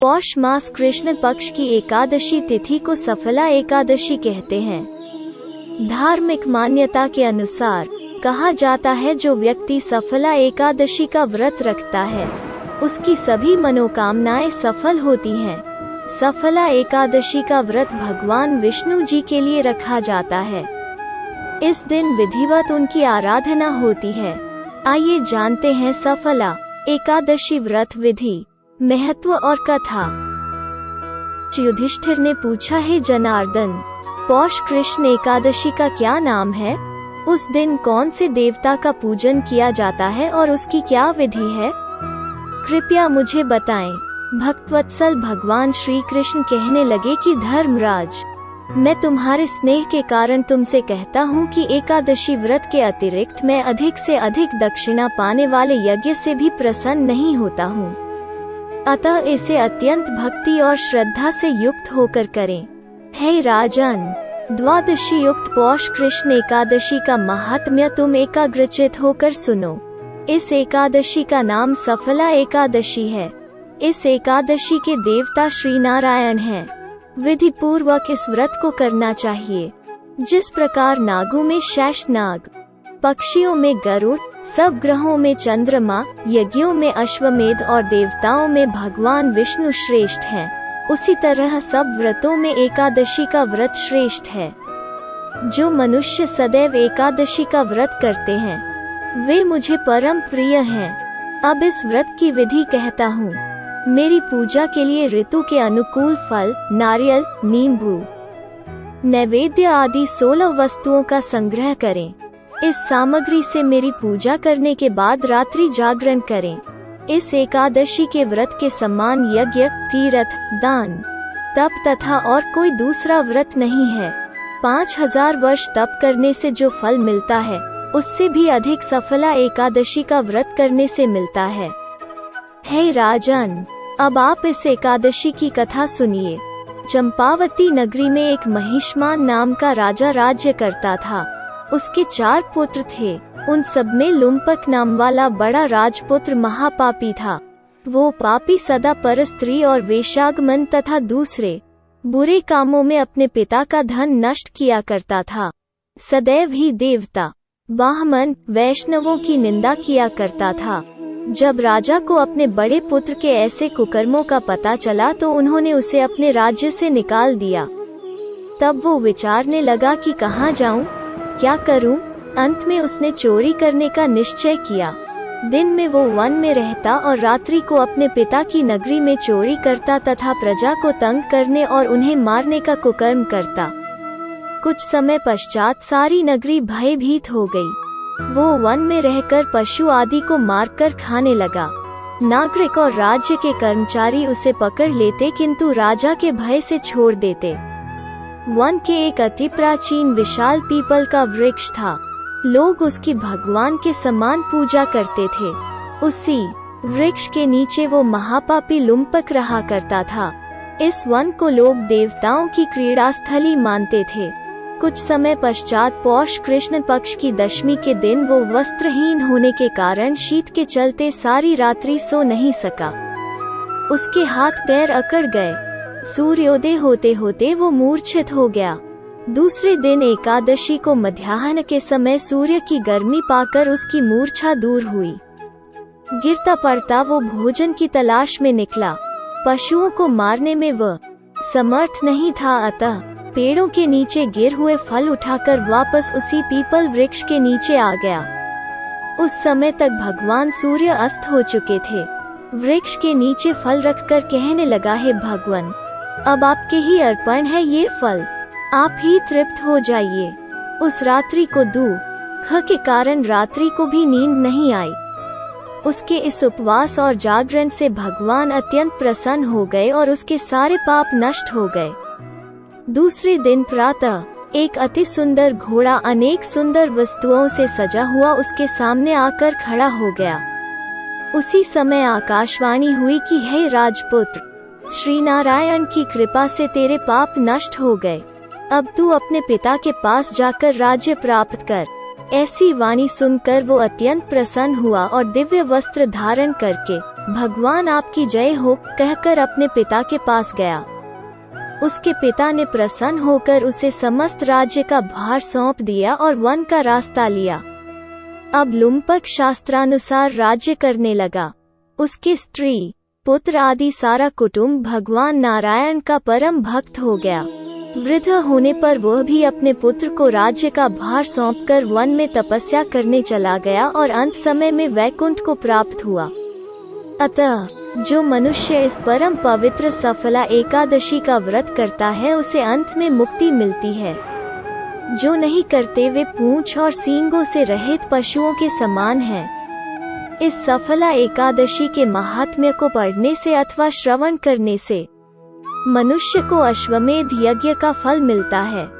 पौष मास कृष्ण पक्ष की एकादशी तिथि को सफला एकादशी कहते हैं। धार्मिक मान्यता के अनुसार कहा जाता है जो व्यक्ति सफला एकादशी का व्रत रखता है उसकी सभी मनोकामनाएं सफल होती हैं। सफला एकादशी का व्रत भगवान विष्णु जी के लिए रखा जाता है। इस दिन विधिवत उनकी आराधना होती है। आइए जानते हैं सफला एकादशी व्रत विधि, महत्व और कथा। युधिष्ठिर ने पूछा, है जनार्दन, पौष कृष्ण एकादशी का क्या नाम है? उस दिन कौन से देवता का पूजन किया जाता है और उसकी क्या विधि है? कृपया मुझे बताएं। भक्तवत्सल भगवान श्री कृष्ण कहने लगे कि धर्मराज, मैं तुम्हारे स्नेह के कारण तुमसे कहता हूँ कि एकादशी व्रत के अतिरिक्त मैं अधिक से अधिक दक्षिणा पाने वाले यज्ञ से भी प्रसन्न नहीं होता हूँ। अतः इसे अत्यंत भक्ति और श्रद्धा से युक्त होकर करें। हे राजन, द्वादशी युक्त पौष कृष्ण एकादशी का महात्म्य तुम एकाग्रचित होकर सुनो। इस एकादशी का नाम सफला एकादशी है। इस एकादशी के देवता श्री नारायण हैं। विधि पूर्वक इस व्रत को करना चाहिए। जिस प्रकार नागों में शेषनाग, पक्षियों में गरुड़, सब ग्रहों में चंद्रमा, यज्ञों में अश्वमेध और देवताओं में भगवान विष्णु श्रेष्ठ हैं, उसी तरह सब व्रतों में एकादशी का व्रत श्रेष्ठ है। जो मनुष्य सदैव एकादशी का व्रत करते हैं वे मुझे परम प्रिय हैं। अब इस व्रत की विधि कहता हूँ। मेरी पूजा के लिए ऋतु के अनुकूल फल, नारियल, नींबू, नैवेद्य आदि 16 वस्तुओं का संग्रह करें। इस सामग्री से मेरी पूजा करने के बाद रात्रि जागरण करें। इस एकादशी के व्रत के समान यज्ञ, तीर्थ, दान, तप तथा और कोई दूसरा व्रत नहीं है। 5000 वर्ष तप करने से जो फल मिलता है उससे भी अधिक सफला एकादशी का व्रत करने से मिलता है। हे राजन, अब आप इस एकादशी की कथा सुनिए। चंपावती नगरी में एक महिष्मान नाम का राजा राज्य करता था। उसके 4 पुत्र थे। उन सब में लुम्पक नाम वाला बड़ा राजपुत्र महापापी था। वो पापी सदा परस्त्री और वेश्यागमन तथा दूसरे बुरे कामों में अपने पिता का धन नष्ट किया करता था। सदैव ही देवता, ब्राह्मण, वैष्णवों की निंदा किया करता था। जब राजा को अपने बड़े पुत्र के ऐसे कुकर्मों का पता चला तो उन्होंने उसे अपने राज्य से निकाल दिया। तब वो विचारने लगा कि कहाँ जाऊं, क्या करूं? अंत में उसने चोरी करने का निश्चय किया। दिन में वो वन में रहता और रात्रि को अपने पिता की नगरी में चोरी करता तथा प्रजा को तंग करने और उन्हें मारने का कुकर्म करता। कुछ समय पश्चात सारी नगरी भयभीत हो गई। वो वन में रहकर पशु आदि को मारकर खाने लगा। नागरिक और राज्य के कर्मचारी उसे पकड़ लेते किंतु राजा के भय से छोड़ देते। वन के एक अति प्राचीन विशाल पीपल का वृक्ष था। लोग उसकी भगवान के समान पूजा करते थे। उसी वृक्ष के नीचे वो महापापी लुम्पक रहा करता था। इस वन को लोग देवताओं की क्रीड़ा स्थली मानते थे। कुछ समय पश्चात पौष कृष्ण पक्ष की दशमी के दिन वो वस्त्रहीन होने के कारण शीत के चलते सारी रात्रि सो नहीं सका। उसके हाथ पैर अकड़ गए। सूर्योदय होते होते वो मूर्छित हो गया। दूसरे दिन एकादशी को मध्याह्न के समय सूर्य की गर्मी पाकर उसकी मूर्छा दूर हुई। गिरता पड़ता वो भोजन की तलाश में निकला। पशुओं को मारने में वह समर्थ नहीं था, अतः पेड़ों के नीचे गिर हुए फल उठाकर वापस उसी पीपल वृक्ष के नीचे आ गया। उस समय तक भगवान सूर्य अस्त हो चुके थे। वृक्ष के नीचे फल रखकर कहने लगा, हे भगवान, अब आपके ही अर्पण है ये फल, आप ही तृप्त हो जाइए। उस रात्रि को दुख के कारण रात्रि को भी नींद नहीं आई। उसके इस उपवास और जागरण से भगवान अत्यंत प्रसन्न हो गए और उसके सारे पाप नष्ट हो गए। दूसरे दिन प्रातः एक अति सुंदर घोड़ा अनेक सुंदर वस्तुओं से सजा हुआ उसके सामने आकर खड़ा हो गया। उसी समय आकाशवाणी हुई कि हे राजपुत्र, श्री नारायण की कृपा से तेरे पाप नष्ट हो गए। अब तू अपने पिता के पास जाकर राज्य प्राप्त कर। ऐसी वाणी सुनकर वो अत्यंत प्रसन्न हुआ और दिव्य वस्त्र धारण करके भगवान आपकी जय हो कहकर अपने पिता के पास गया। उसके पिता ने प्रसन्न होकर उसे समस्त राज्य का भार सौंप दिया और वन का रास्ता लिया। अब लुम्पक शास्त्रानुसार राज्य करने लगा। उसकी स्त्री, पुत्र आदि सारा कुटुंब भगवान नारायण का परम भक्त हो गया। वृद्ध होने पर वह भी अपने पुत्र को राज्य का भार सौंपकर वन में तपस्या करने चला गया और अंत समय में वैकुंठ को प्राप्त हुआ। अतः जो मनुष्य इस परम पवित्र सफला एकादशी का व्रत करता है उसे अंत में मुक्ति मिलती है। जो नहीं करते वे पूंछ और सींगों से रहित पशुओं के समान हैं। इस सफला एकादशी के महात्म्य को पढ़ने से अथवा श्रवण करने से मनुष्य को अश्वमेध यज्ञ का फल मिलता है।